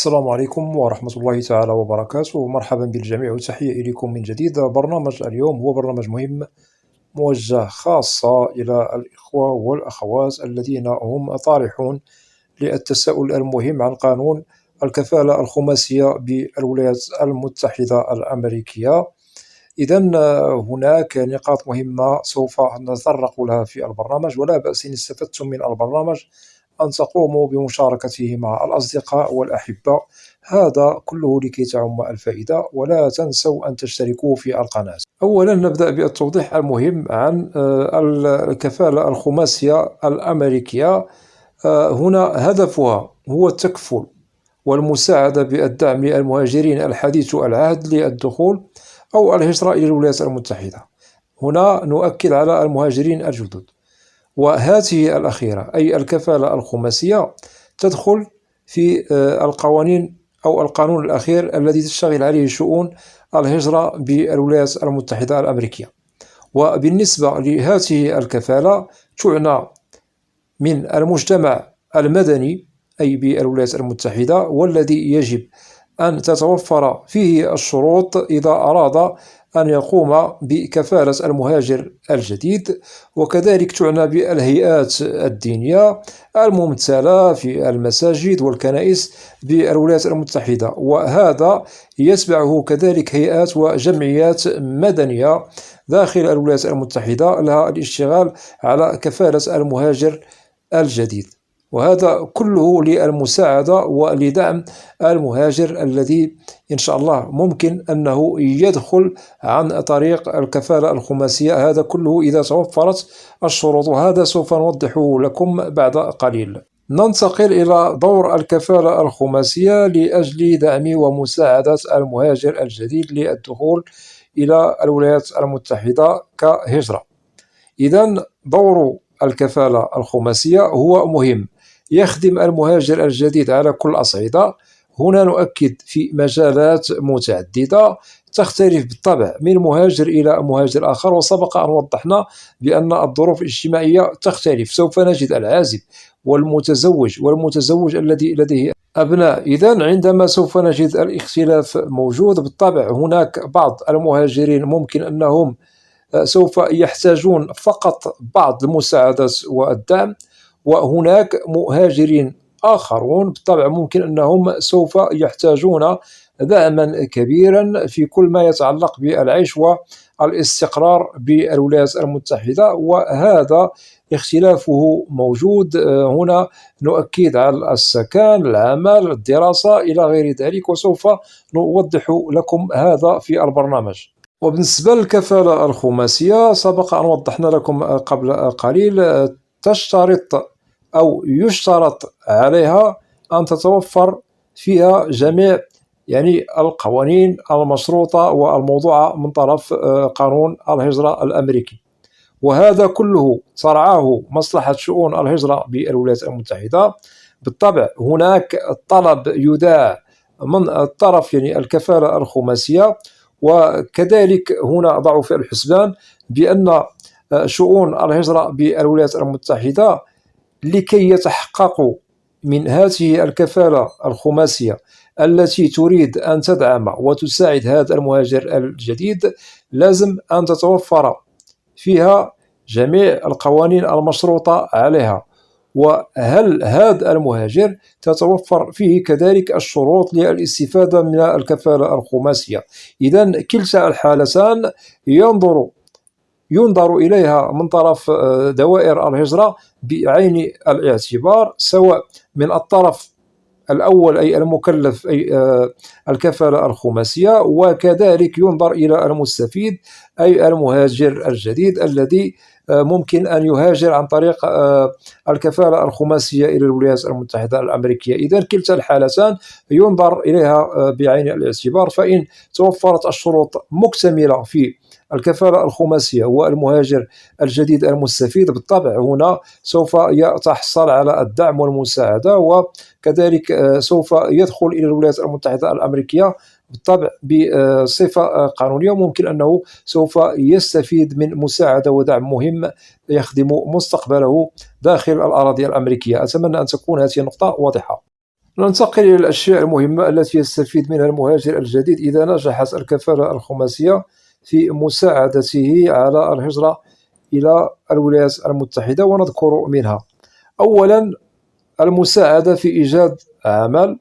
السلام عليكم ورحمة الله تعالى وبركاته. مرحبا بالجميع وتحية إليكم من جديد. برنامج اليوم هو برنامج مهم موجه خاصة إلى الإخوة والأخوات الذين هم طارحون للتساؤل المهم عن قانون الكفالة الخماسية بالولايات المتحدة الأمريكية. إذا هناك نقاط مهمة سوف نتطرق لها في البرنامج، ولا بأس إن استفدتم من البرنامج أن تقوموا بمشاركته مع الأصدقاء والأحبة، هذا كله لكي تعم الفائدة. ولا تنسوا أن تشتركوا في القناة. أولا نبدأ بالتوضيح المهم عن الكفالة الخماسية الأمريكية. هنا هدفها هو التكفل والمساعدة بالدعم للمهاجرين الحديث العهد للدخول أو الهجرة إلى الولايات المتحدة. هنا نؤكد على المهاجرين الجدد. وهذه الأخيرة أي الكفالة الخماسية تدخل في القوانين أو القانون الأخير الذي تشتغل عليه شؤون الهجرة بالولايات المتحدة الأمريكية. وبالنسبة لهذه الكفالة تعنى من المجتمع المدني أي بالولايات المتحدة، والذي يجب أن تتوفر فيه الشروط إذا أراد أن يقوم بكفالة المهاجر الجديد. وكذلك تعنى بالهيئات الدينية الممثلة في المساجد والكنائس بالولايات المتحدة، وهذا يتبعه كذلك هيئات وجمعيات مدنية داخل الولايات المتحدة لها الاشتغال على كفالة المهاجر الجديد. وهذا كله للمساعدة ولدعم المهاجر الذي إن شاء الله ممكن أنه يدخل عن طريق الكفالة الخماسية، هذا كله إذا توفرت الشروط، وهذا سوف نوضحه لكم بعد قليل. ننتقل إلى دور الكفالة الخماسية لأجل دعم ومساعدة المهاجر الجديد للدخول إلى الولايات المتحدة كهجرة. إذن دور الكفالة الخماسية هو مهم، يخدم المهاجر الجديد على كل الأصعدة. هنا نؤكد في مجالات متعددة تختلف بالطبع من مهاجر إلى مهاجر آخر، وسبق أن وضحنا بأن الظروف الاجتماعية تختلف. سوف نجد العازب والمتزوج الذي لديه أبناء. إذن عندما سوف نجد الاختلاف موجود بالطبع، هناك بعض المهاجرين ممكن أنهم سوف يحتاجون فقط بعض المساعدات والدعم، وهناك مهاجرين آخرون بالطبع ممكن أنهم سوف يحتاجون دعما كبيرا في كل ما يتعلق بالعيش والاستقرار بالولايات المتحدة، وهذا اختلافه موجود. هنا نؤكد على السكن، العمل، الدراسة إلى غير ذلك، وسوف نوضح لكم هذا في البرنامج. وبالنسبة للكفالة الخماسية سبق أن وضحنا لكم قبل قليل، تشترط أو يشترط عليها أن تتوفر فيها جميع القوانين المشروطة والموضوعة من طرف قانون الهجرة الأمريكي، وهذا كله ترعاه مصلحة شؤون الهجرة بالولايات المتحدة. بالطبع هناك طلب يداع من الطرف الكفالة الخماسية، وكذلك هنا ضعوا في الحسبان بأن شؤون الهجرة بالولايات المتحدة لكي يتحققوا من هذه الكفالة الخماسية التي تريد أن تدعم وتساعد هذا المهاجر الجديد، لازم أن تتوفر فيها جميع القوانين المشروطة عليها. وهل هذا المهاجر تتوفر فيه كذلك الشروط للاستفادة من الكفالة الخماسية. إذن كلتا الحالتان ينظر إليها من طرف دوائر الهجرة بعين الاعتبار، سواء من الطرف الأول أي المكلف أي الكفالة الخماسية، وكذلك ينظر إلى المستفيد أي المهاجر الجديد الذي ممكن أن يهاجر عن طريق الكفالة الخماسية إلى الولايات المتحدة الأمريكية. إذن كلتا الحالتان ينظر إليها بعين الاعتبار، فإن توفرت الشروط مكتملة في الكفالة الخماسية والمهاجر الجديد المستفيد، بالطبع هنا سوف يتحصل على الدعم والمساعدة، وكذلك سوف يدخل إلى الولايات المتحدة الأمريكية بالطبع بصفة قانونية. ممكن أنه سوف يستفيد من مساعدة ودعم مهم يخدم مستقبله داخل الأراضي الأمريكية. أتمنى أن تكون هذه النقطة واضحة. ننتقل إلى الأشياء المهمة التي يستفيد منها المهاجر الجديد إذا نجحت الكفالة الخماسية في مساعدته على الهجرة إلى الولايات المتحدة، ونذكر منها: أولا، المساعدة في إيجاد عمل.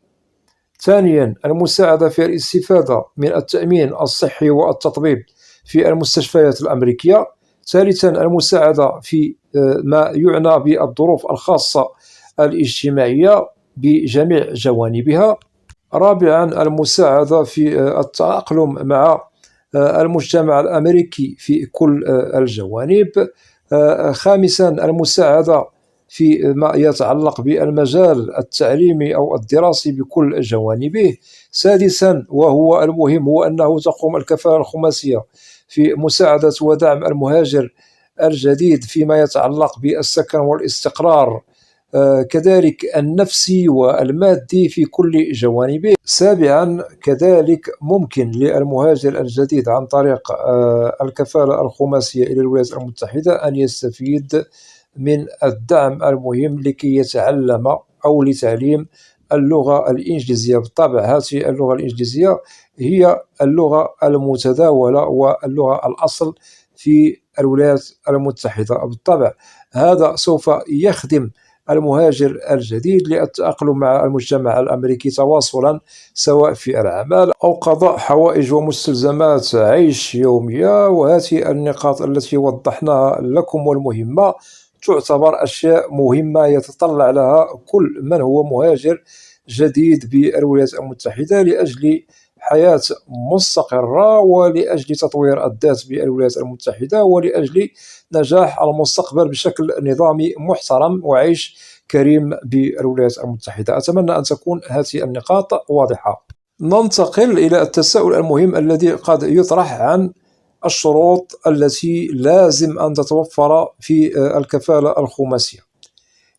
ثانيا، المساعدة في الاستفادة من التأمين الصحي والتطبيب في المستشفيات الأمريكية. ثالثا، المساعدة في ما يعنى بالظروف الخاصة الاجتماعية بجميع جوانبها. رابعا، المساعدة في التأقلم مع المجتمع الأمريكي في كل الجوانب. خامسا، المساعدة في ما يتعلق بالمجال التعليمي أو الدراسي بكل جوانبه. سادسا وهو المهم، هو أنه تقوم الكفالة الخماسية في مساعدة ودعم المهاجر الجديد فيما يتعلق بالسكن والاستقرار، كذلك النفسي والمادي في كل جوانبه. سابعا، كذلك ممكن للمهاجر الجديد عن طريق الكفالة الخماسية إلى الولايات المتحدة أن يستفيد من الدعم المهم لكي يتعلم أو لتعليم اللغة الإنجليزية. بالطبع هذه اللغة الإنجليزية هي اللغة المتداولة واللغة الأصل في الولايات المتحدة. بالطبع هذا سوف يخدم المهاجر الجديد للتأقلم مع المجتمع الأمريكي تواصلا، سواء في العمل أو قضاء حوائج ومستلزمات عيش يومية. وهذه النقاط التي وضحناها لكم والمهمة تعتبر أشياء مهمة يتطلع لها كل من هو مهاجر جديد بالولايات المتحدة لأجل حياة مستقرة، ولأجل تطوير الذات بالولايات المتحدة، ولأجل نجاح المستقبل بشكل نظامي محترم وعيش كريم بالولايات المتحدة. أتمنى أن تكون هذه النقاط واضحة. ننتقل إلى التساؤل المهم الذي قد يطرح عن الشروط التي لازم أن تتوفر في الكفالة الخماسية.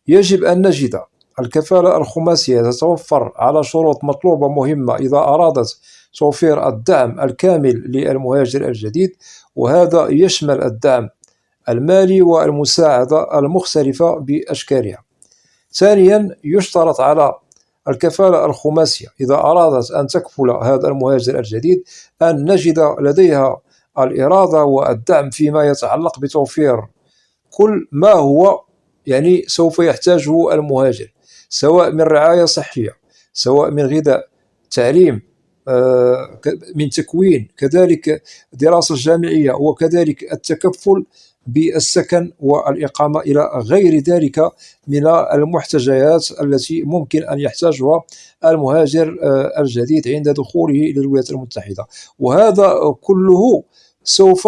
يجب أن نجد الكفالة الخماسية تتوفر على شروط مطلوبة مهمة إذا أرادت توفير الدعم الكامل للمهاجر الجديد، وهذا يشمل الدعم المالي والمساعدة المختلفة بأشكالها. ثانيا، يشترط على الكفالة الخماسية إذا أرادت أن تكفل هذا المهاجر الجديد أن نجد لديها الإرادة والدعم فيما يتعلق بتوفير كل ما هو سوف يحتاجه المهاجر، سواء من رعاية صحية، سواء من غذاء، تعليم، من تكوين، كذلك دراسة جامعية، وكذلك التكفل بالسكن والإقامة إلى غير ذلك من المحتجيات التي ممكن أن يحتاجها المهاجر الجديد عند دخوله إلى الولايات المتحدة. وهذا كله سوف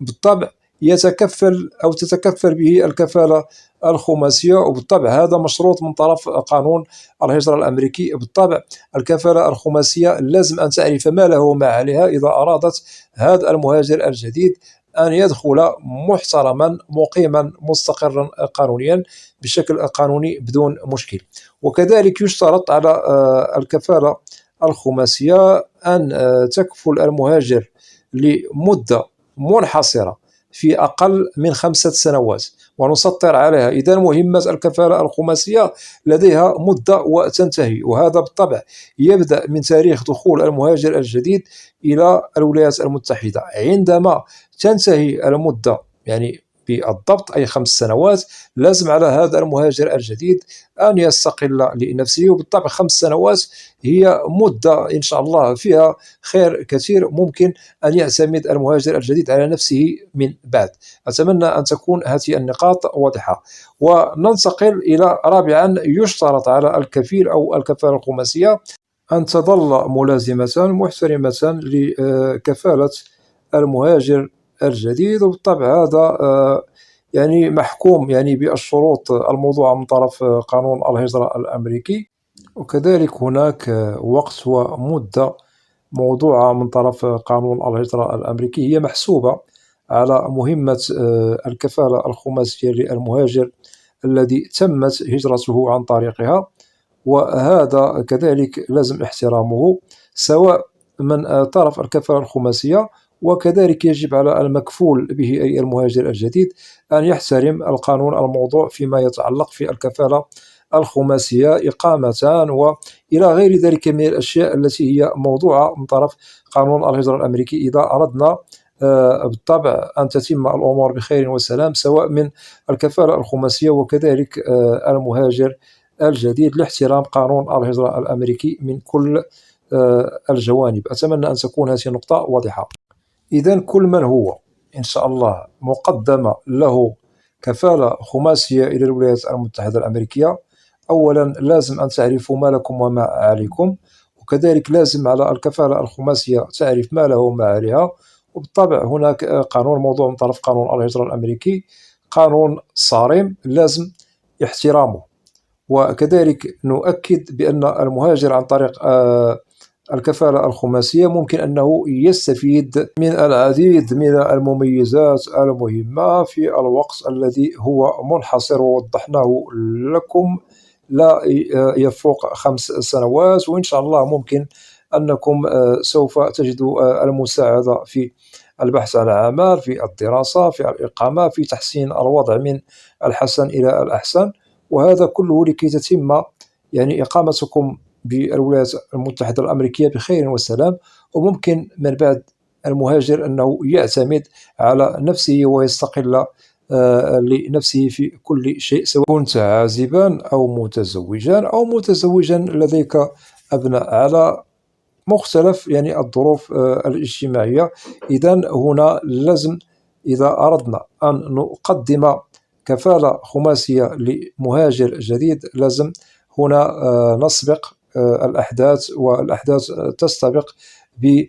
بالطبع يتكفل أو تتكفل به الكفالة الخماسية، وبالطبع هذا مشروط من طرف قانون الهجرة الأمريكي. بالطبع الكفالة الخماسية لازم أن تعرف ما له وما عليها إذا أرادت هذا المهاجر الجديد أن يدخل محترما مقيما مستقرا قانونيا بشكل قانوني بدون مشكل. وكذلك يشترط على الكفالة الخماسية أن تكفل المهاجر لمدة منحصرة في أقل من 5 سنوات، ونسطر عليها. إذا مهمة الكفالة الخماسية لديها مدة وتنتهي، وهذا بالطبع يبدأ من تاريخ دخول المهاجر الجديد إلى الولايات المتحدة. عندما تنتهي المدة بالضبط أي 5 سنوات، لازم على هذا المهاجر الجديد أن يستقل لنفسه. وبالطبع 5 سنوات هي مدة إن شاء الله فيها خير كثير، ممكن أن يعتمد المهاجر الجديد على نفسه من بعد. أتمنى أن تكون هذه النقاط واضحة. وننتقل إلى رابعا، يشترط على الكفيل أو الكفالة الخماسية أن تظل ملازمة محترمة لكفالة المهاجر الجديد. وبالطبع هذا محكوم بالشروط الموضوعة من طرف قانون الهجرة الأمريكي. وكذلك هناك وقت ومدة موضوعة من طرف قانون الهجرة الأمريكي هي محسوبة على مهمة الكفالة الخماسية للمهاجر الذي تمت هجرته عن طريقها، وهذا كذلك لازم احترامه سواء من طرف الكفالة الخماسية. وكذلك يجب على المكفول به أي المهاجر الجديد أن يحترم القانون الموضوع فيما يتعلق في الكفالة الخماسية إقامة، وإلى غير ذلك من الأشياء التي هي موضوعة من طرف قانون الهجرة الأمريكي. إذا أردنا بالطبع أن تتم الأمور بخير وسلام، سواء من الكفالة الخماسية وكذلك المهاجر الجديد، لاحترام قانون الهجرة الأمريكي من كل الجوانب. أتمنى أن تكون هذه النقطة واضحة. إذا كل من هو إن شاء الله مقدم له كفالة خماسية إلى الولايات المتحدة الأمريكية، أولا لازم أن تعرفوا ما لكم وما عليكم، وكذلك لازم على الكفالة الخماسية تعرف ما له وما عليها. وبالطبع هناك قانون موضوع من طرف قانون الهجرة الأمريكي، قانون صارم لازم احترامه. وكذلك نؤكد بأن المهاجر عن طريق الكفالة الخماسية ممكن أنه يستفيد من العديد من المميزات المهمة في الوقت الذي هو منحصر، ووضحناه لكم لا يفوق 5 سنوات. وإن شاء الله ممكن أنكم سوف تجدوا المساعدة في البحث عن عمل، في الدراسة، في الإقامة، في تحسين الوضع من الحسن إلى الأحسن. وهذا كله لكي تتم يعني إقامتكم بالولايات المتحدة الأمريكية بخير وسلام. وممكن من بعد المهاجر أنه يعتمد على نفسه ويستقل لنفسه في كل شيء، سواء كنت عازبا أو متزوجا لديك أبناء، على مختلف يعني الظروف الاجتماعية. إذا هنا لازم إذا أردنا أن نقدم كفالة خماسية لمهاجر جديد، لازم هنا نسبق الأحداث، والأحداث تستبق بإيداع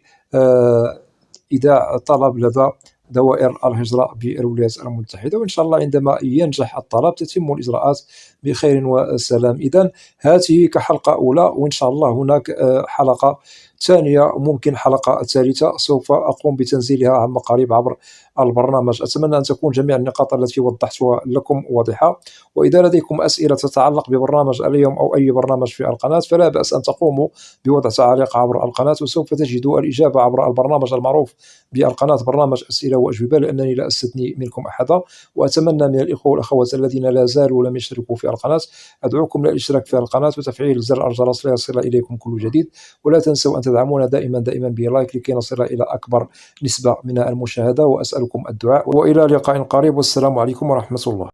طلب لدى دوائر الهجرة بالولايات المتحدة. وإن شاء الله عندما ينجح الطلب تتم الإجراءات بخير وسلام. إذن هذه كحلقة أولى، وإن شاء الله هناك حلقة ثانية، ممكن حلقة ثالثة سوف أقوم بتنزيلها عما قريب عبر البرنامج. أتمنى أن تكون جميع النقاط التي وضحتها لكم واضحة. وإذا لديكم أسئلة تتعلق ببرنامج اليوم أو أي برنامج في القناة، فلا بأس أن تقوموا بوضع تعليق عبر القناة، وسوف تجدوا الإجابة عبر البرنامج المعروف بالقناة برنامج أسئلة وأجوبة، لأنني لا أستثني منكم أحدا. وأتمنى من الإخوة والأخوات الذين لا زالوا لم يشتركوا في القناة، أدعوكم للاشتراك في القناة وتفعيل زر الجرس ليصل إليكم كل جديد. ولا تنسوا أن تدعمونا دائما بلايك لكي نصل إلى أكبر نسبة من المشاهدة، وأسألكم الدعاء. وإلى لقاء قريب، والسلام عليكم ورحمة الله.